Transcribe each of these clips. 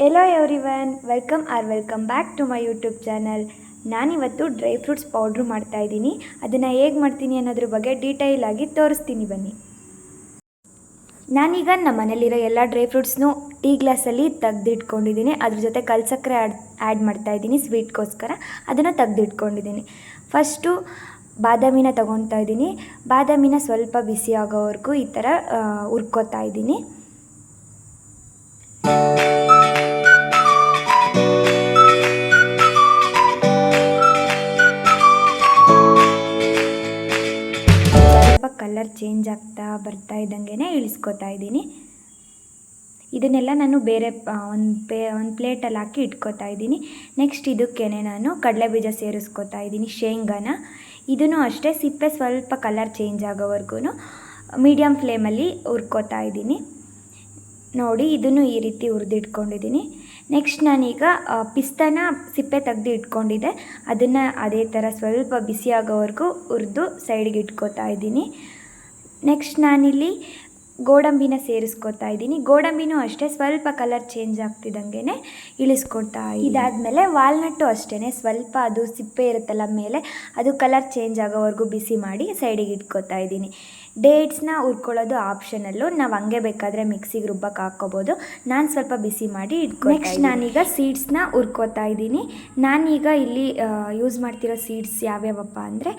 Hello everyone, welcome back to my YouTube channel. ನಾನಿವತ್ತು dry fruits powder ಮಾಡ್ತಾಯಿದ್ದೀನಿ. ಅದನ್ನು ಹೇಗೆ ಮಾಡ್ತೀನಿ ಅನ್ನೋದ್ರ ಬಗ್ಗೆ ಡೀಟೇಲ್ ಆಗಿ ತೋರಿಸ್ತೀನಿ ಬನ್ನಿ. ನಾನೀಗ ನಮ್ಮ ಮನೇಲಿರೋ ಎಲ್ಲ ಡ್ರೈ ಫ್ರೂಟ್ಸ್ನು ಟೀ ಗ್ಲಾಸಲ್ಲಿ ತೆಗೆದಿಟ್ಕೊಂಡಿದ್ದೀನಿ. ಅದ್ರ ಜೊತೆ ಕಲ್ಸಕ್ಕರೆ ಆ್ಯಡ್ ಮಾಡ್ತಾಯಿದ್ದೀನಿ ಸ್ವೀಟ್ಗೋಸ್ಕರ. ಅದನ್ನು ತೆಗೆದಿಟ್ಕೊಂಡಿದ್ದೀನಿ. ಫಸ್ಟು ಬಾದಾಮಿನ ತೊಗೊತಾ ಇದ್ದೀನಿ. ಬಾದಾಮಿನ ಸ್ವಲ್ಪ ಬಿಸಿ ಆಗೋವರೆಗೂ ಈ ಥರ ಹುರ್ಕೋತಾ ಇದ್ದೀನಿ. ಕಲರ್ ಚೇಂಜ್ ಆಗ್ತಾ ಬರ್ತಾ ಇದ್ದಂಗೆ ಇಳಿಸ್ಕೊತಾ ಇದ್ದೀನಿ. ಇದನ್ನೆಲ್ಲ ನಾನು ಬೇರೆ ಒಂದು ಪ್ಲೇಟಲ್ಲಿ ಹಾಕಿ ಇಟ್ಕೋತಾ ಇದ್ದೀನಿ. ನೆಕ್ಸ್ಟ್ ಇದಕ್ಕೇನೆ ನಾನು ಕಡಲೆಬೀಜ ಸೇರಿಸ್ಕೊತಾ ಇದ್ದೀನಿ, ಶೇಂಗಾನ. ಇದನ್ನು ಅಷ್ಟೇ ಸಿಪ್ಪೆ ಸ್ವಲ್ಪ ಕಲರ್ ಚೇಂಜ್ ಆಗೋವರೆಗೂ ಮೀಡಿಯಮ್ ಫ್ಲೇಮಲ್ಲಿ ಹುರ್ಕೋತಾ ಇದ್ದೀನಿ. ನೋಡಿ, ಇದನ್ನು ಈ ರೀತಿ ಹುರಿದಿಟ್ಕೊಂಡಿದ್ದೀನಿ. ನೆಕ್ಸ್ಟ್ ನಾನೀಗ ಪಿಸ್ತಾನ ಸಿಪ್ಪೆ ತೆಗೆದು ಇಟ್ಕೊಂಡಿದ್ದೆ. ಅದನ್ನು ಅದೇ ಥರ ಸ್ವಲ್ಪ ಬಿಸಿ ಆಗೋವರೆಗೂ ಹುರಿದು ಸೈಡ್ಗೆ ಇಟ್ಕೋತಾ ಇದ್ದೀನಿ. ನೆಕ್ಸ್ಟ್ ನಾನಿಲ್ಲಿ ಗೋಡಂಬಿನ ಸೇರಿಸ್ಕೊತಾ ಇದ್ದೀನಿ. ಗೋಡಂಬಿನೂ ಅಷ್ಟೇ ಸ್ವಲ್ಪ ಕಲರ್ ಚೇಂಜ್ ಆಗ್ತಿದ್ದಂಗೆ ಇಳಿಸ್ಕೊತಾ. ಇದಾದಮೇಲೆ ವಾಲ್ನಟ್ಟು ಅಷ್ಟೇ ಸ್ವಲ್ಪ ಅದು ಸಿಪ್ಪೆ ಇರುತ್ತಲ್ಲ ಮೇಲೆ, ಅದು ಕಲರ್ ಚೇಂಜ್ ಆಗೋವರೆಗೂ ಬಿಸಿ ಮಾಡಿ ಸೈಡಿಗೆ ಇಟ್ಕೋತಾ ಇದ್ದೀನಿ. ಡೇಟ್ಸ್ನ ಹುರ್ಕೊಳ್ಳೋದು ಆಪ್ಷನಲ್ಲು, ನಾವು ಹಂಗೆ ಬೇಕಾದರೆ ಮಿಕ್ಸಿಗೆ ರುಬ್ಬಕ್ಕೆ ಹಾಕ್ಕೋಬೋದು. ನಾನು ಸ್ವಲ್ಪ ಬಿಸಿ ಮಾಡಿ ಇಟ್ಕೊ. ನೆಕ್ಸ್ಟ್ ನಾನೀಗ ಸೀಡ್ಸ್ನ ಹುರ್ಕೋತಾ ಇದ್ದೀನಿ. ನಾನೀಗ ಇಲ್ಲಿ ಯೂಸ್ ಮಾಡ್ತಿರೋ ಸೀಡ್ಸ್ ಯಾವ್ಯಾವಪ್ಪ ಅಂದರೆ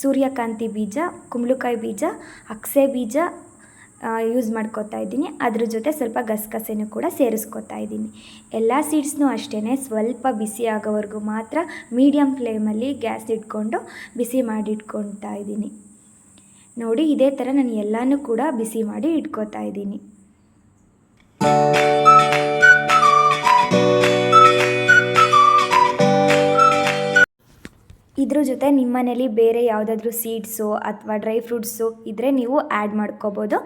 ಸೂರ್ಯಕಾಂತಿ ಬೀಜ, ಕುಂಬಳಕಾಯಿ ಬೀಜ, ಅಗಸೆ ಬೀಜ ಯೂಸ್ ಮಾಡ್ಕೋತಾ ಇದ್ದೀನಿ. ಅದ್ರ ಜೊತೆ ಸ್ವಲ್ಪ ಗಸಗಸೆನೂ ಕೂಡ ಸೇರಿಸ್ಕೋತಾ ಇದ್ದೀನಿ. ಎಲ್ಲ ಸೀಡ್ಸ್ನೂ ಅಷ್ಟೇ ಸ್ವಲ್ಪ ಬಿಸಿ ಆಗೋವರೆಗೂ ಮಾತ್ರ ಮೀಡಿಯಮ್ ಫ್ಲೇಮಲ್ಲಿ ಗ್ಯಾಸ್ ಇಟ್ಕೊಂಡು ಬಿಸಿ ಮಾಡಿ ಇಟ್ಕೊತಾ ಇದ್ದೀನಿ. ನೋಡಿ, ಇದೇ ಥರ ನಾನು ಎಲ್ಲನೂ ಕೂಡ ಬಿಸಿ ಮಾಡಿ ಇಟ್ಕೋತಾ ಇದ್ದೀನಿ. ಇದ್ರ ಜೊತೆ ನಿಮ್ಮ ಮನೇಲಿ ಬೇರೆ ಯಾವುದಾದ್ರೂ ಸೀಡ್ಸು ಅಥವಾ ಡ್ರೈ ಫ್ರೂಟ್ಸು ಇದ್ದರೆ ನೀವು ಆ್ಯಡ್ ಮಾಡ್ಕೋಬೋದು.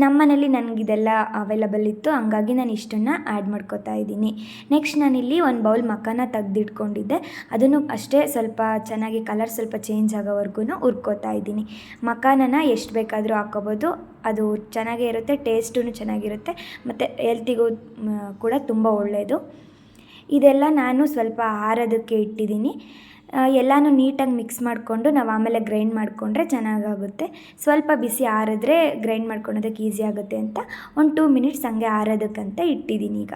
ನಮ್ಮ ಮನೇಲಿ ನನಗಿದೆಲ್ಲ ಅವೈಲಬಲ್ ಇತ್ತು, ಹಂಗಾಗಿ ನಾನು ಇಷ್ಟನ್ನು ಆ್ಯಡ್ ಮಾಡ್ಕೋತಾ ಇದ್ದೀನಿ. ನೆಕ್ಸ್ಟ್ ನಾನಿಲ್ಲಿ ಒಂದು ಬೌಲ್ ಮಖಾನ ತೆಗೆದಿಟ್ಕೊಂಡಿದ್ದೆ. ಅದನ್ನು ಅಷ್ಟೇ ಸ್ವಲ್ಪ ಚೆನ್ನಾಗಿ ಕಲರ್ ಸ್ವಲ್ಪ ಚೇಂಜ್ ಆಗೋವರೆಗೂ ಹುರ್ಕೋತಾ ಇದ್ದೀನಿ. ಮಖಾನನ ಎಷ್ಟು ಬೇಕಾದರೂ ಹಾಕ್ಕೋಬೋದು, ಅದು ಚೆನ್ನಾಗೇ ಇರುತ್ತೆ, ಟೇಸ್ಟೂ ಚೆನ್ನಾಗಿರುತ್ತೆ ಮತ್ತು ಹೆಲ್ತಿಗೂ ಕೂಡ ತುಂಬ ಒಳ್ಳೆಯದು. ಇದೆಲ್ಲ ನಾನು ಸ್ವಲ್ಪ ಆರೋದಕ್ಕೆ ಇಟ್ಟಿದ್ದೀನಿ. ಎಲ್ಲನೂ ನೀಟಾಗಿ ಮಿಕ್ಸ್ ಮಾಡಿಕೊಂಡು ನಾವು ಆಮೇಲೆ ಗ್ರೈಂಡ್ ಮಾಡಿಕೊಂಡ್ರೆ ಚೆನ್ನಾಗಾಗುತ್ತೆ. ಸ್ವಲ್ಪ ಬಿಸಿ ಆರಿದ್ರೆ ಗ್ರೈಂಡ್ ಮಾಡ್ಕೊಳೋದಕ್ಕೆ ಈಸಿ ಆಗುತ್ತೆ ಅಂತ ಒಂದು 2 ಮಿನಿಟ್ಸ್ ಹಂಗೆ ಆರೋದಕ್ಕಂತ ಇಟ್ಟಿದ್ದೀನಿ. ಈಗ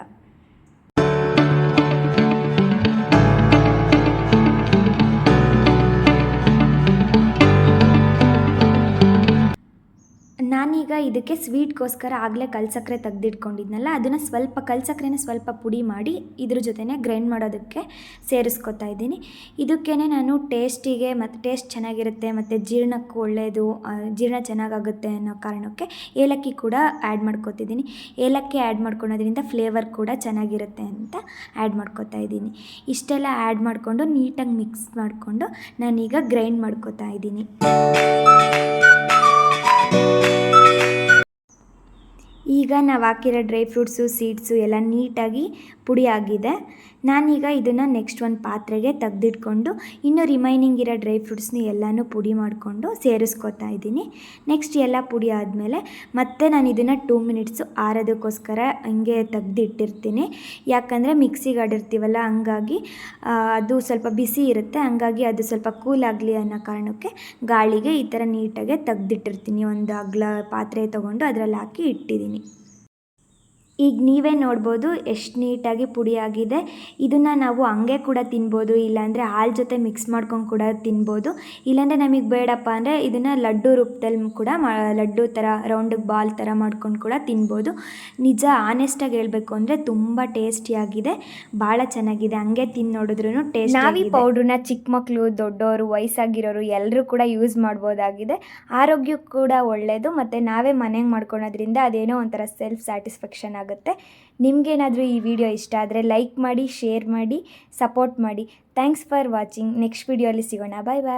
ನಾನೀಗ ಇದಕ್ಕೆ ಸ್ವೀಟ್ಗೋಸ್ಕರ ಆಗಲೇ ಕಲ್ಸಕ್ಕರೆ ತೆಗೆದಿಟ್ಕೊಂಡಿದ್ನಲ್ಲ, ಅದನ್ನು ಸ್ವಲ್ಪ ಕಲ್ಸಕ್ಕರೆನ ಸ್ವಲ್ಪ ಪುಡಿ ಮಾಡಿ ಇದ್ರ ಜೊತೆನೇ ಗ್ರೈಂಡ್ ಮಾಡೋದಕ್ಕೆ ಸೇರಿಸ್ಕೊತಾ ಇದ್ದೀನಿ. ಇದಕ್ಕೇ ನಾನು ಟೇಸ್ಟಿಗೆ ಮತ್ತು ಟೇಸ್ಟ್ ಚೆನ್ನಾಗಿರುತ್ತೆ ಮತ್ತು ಜೀರ್ಣಕ್ಕೂ ಒಳ್ಳೆಯದು, ಜೀರ್ಣ ಚೆನ್ನಾಗಾಗುತ್ತೆ ಅನ್ನೋ ಕಾರಣಕ್ಕೆ ಏಲಕ್ಕಿ ಕೂಡ ಆ್ಯಡ್ ಮಾಡ್ಕೊತಿದ್ದೀನಿ. ಏಲಕ್ಕಿ ಆ್ಯಡ್ ಮಾಡ್ಕೊಳೋದ್ರಿಂದ ಫ್ಲೇವರ್ ಕೂಡ ಚೆನ್ನಾಗಿರುತ್ತೆ ಅಂತ ಆ್ಯಡ್ ಮಾಡ್ಕೊತಾ ಇದ್ದೀನಿ. ಇಷ್ಟೆಲ್ಲ ಆ್ಯಡ್ ಮಾಡಿಕೊಂಡು ನೀಟಾಗಿ ಮಿಕ್ಸ್ ಮಾಡಿಕೊಂಡು ನಾನೀಗ ಗ್ರೈಂಡ್ ಮಾಡ್ಕೊತಾ ಇದ್ದೀನಿ. ಈಗ ನಾವು ಹಾಕಿರೋ ಡ್ರೈ ಫ್ರೂಟ್ಸು ಸೀಡ್ಸು ಎಲ್ಲ ನೀಟಾಗಿ ಪುಡಿ ಆಗಿದೆ. ನಾನೀಗ ಇದನ್ನು ನೆಕ್ಸ್ಟ್ ಒಂದು ಪಾತ್ರೆಗೆ ತೆಗೆದಿಟ್ಕೊಂಡು ಇನ್ನು ರಿಮೈನಿಂಗ್ ಇರೋ ಡ್ರೈ ಫ್ರೂಟ್ಸ್ನ ಎಲ್ಲನೂ ಪುಡಿ ಮಾಡಿಕೊಂಡು ಸೇರಿಸ್ಕೊತಾ ಇದ್ದೀನಿ. ನೆಕ್ಸ್ಟ್ ಎಲ್ಲ ಪುಡಿ ಆದಮೇಲೆ ಮತ್ತೆ ನಾನು ಇದನ್ನು 2 ಮಿನಿಟ್ಸು ಆರೋದಕ್ಕೋಸ್ಕರ ಹಂಗೆ ತೆಗೆದಿಟ್ಟಿರ್ತೀನಿ. ಯಾಕಂದರೆ ಮಿಕ್ಸಿಗೆ ಆಡಿರ್ತೀವಲ್ಲ, ಹಂಗಾಗಿ ಅದು ಸ್ವಲ್ಪ ಬಿಸಿ ಇರುತ್ತೆ, ಹಂಗಾಗಿ ಅದು ಸ್ವಲ್ಪ ಕೂಲ್ ಆಗಲಿ ಅನ್ನೋ ಕಾರಣಕ್ಕೆ ಗಾಳಿಗೆ ಈ ಥರ ನೀಟಾಗೆ ತೆಗೆದಿಟ್ಟಿರ್ತೀನಿ. ಒಂದು ಅಗಲ ಪಾತ್ರೆ ತೊಗೊಂಡು ಅದರಲ್ಲಿ ಹಾಕಿ ಇಟ್ಟಿದ್ದೀನಿ. ಈಗ ನೀವೇ ನೋಡ್ಬೋದು ಎಷ್ಟು ನೀಟಾಗಿ ಪುಡಿ ಆಗಿದೆ. ಇದನ್ನು ನಾವು ಹಂಗೆ ಕೂಡ ತಿನ್ಬೋದು, ಇಲ್ಲಾಂದರೆ ಹಾಲು ಜೊತೆ ಮಿಕ್ಸ್ ಮಾಡ್ಕೊಂಡು ಕೂಡ ತಿನ್ಬೋದು. ಇಲ್ಲಾಂದರೆ ನಮಗೆ ಬೇಡಪ್ಪ ಅಂದರೆ ಇದನ್ನು ಲಡ್ಡು ರೂಪದಲ್ಲಿ ಕೂಡ ಲಡ್ಡು ಥರ ರೌಂಡಿಗೆ ಬಾಲ್ ಥರ ಮಾಡ್ಕೊಂಡು ಕೂಡ ತಿನ್ಬೋದು. ನಿಜ ಆನೆಸ್ಟಾಗಿ ಹೇಳಬೇಕು ಅಂದರೆ ತುಂಬ ಟೇಸ್ಟಿಯಾಗಿದೆ, ಭಾಳ ಚೆನ್ನಾಗಿದೆ. ಹಂಗೆ ತಿಂದು ನೋಡಿದ್ರೂ ಟೇಸ್ಟ್. ನಾವು ಈ ಪೌಡ್ರನ್ನ ಚಿಕ್ಕ ಮಕ್ಕಳು, ದೊಡ್ಡವರು, ವಯಸ್ಸಾಗಿರೋರು ಎಲ್ಲರೂ ಕೂಡ ಯೂಸ್ ಮಾಡ್ಬೋದಾಗಿದೆ. ಆರೋಗ್ಯಕ್ಕೂ ಕೂಡ ಒಳ್ಳೆಯದು ಮತ್ತು ನಾವೇ ಮನೆಗೆ ಮಾಡ್ಕೊಳೋದ್ರಿಂದ ಅದೇನೋ ಒಂಥರ ಸೆಲ್ಫ್ ಸ್ಯಾಟಿಸ್ಫ್ಯಾಕ್ಷನ್ ಆಗುತ್ತೆ. ನಿಮಗೇನಾದರೂ ಈ ವಿಡಿಯೋ ಇಷ್ಟ ಆದರೆ ಲೈಕ್ ಮಾಡಿ, ಶೇರ್ ಮಾಡಿ, ಸಪೋರ್ಟ್ ಮಾಡಿ. Thanks for watching. ನೆಕ್ಸ್ಟ್ ವಿಡಿಯೋಲಿ ಸಿಗೋಣ. ಬಾಯ್ ಬಾಯ್.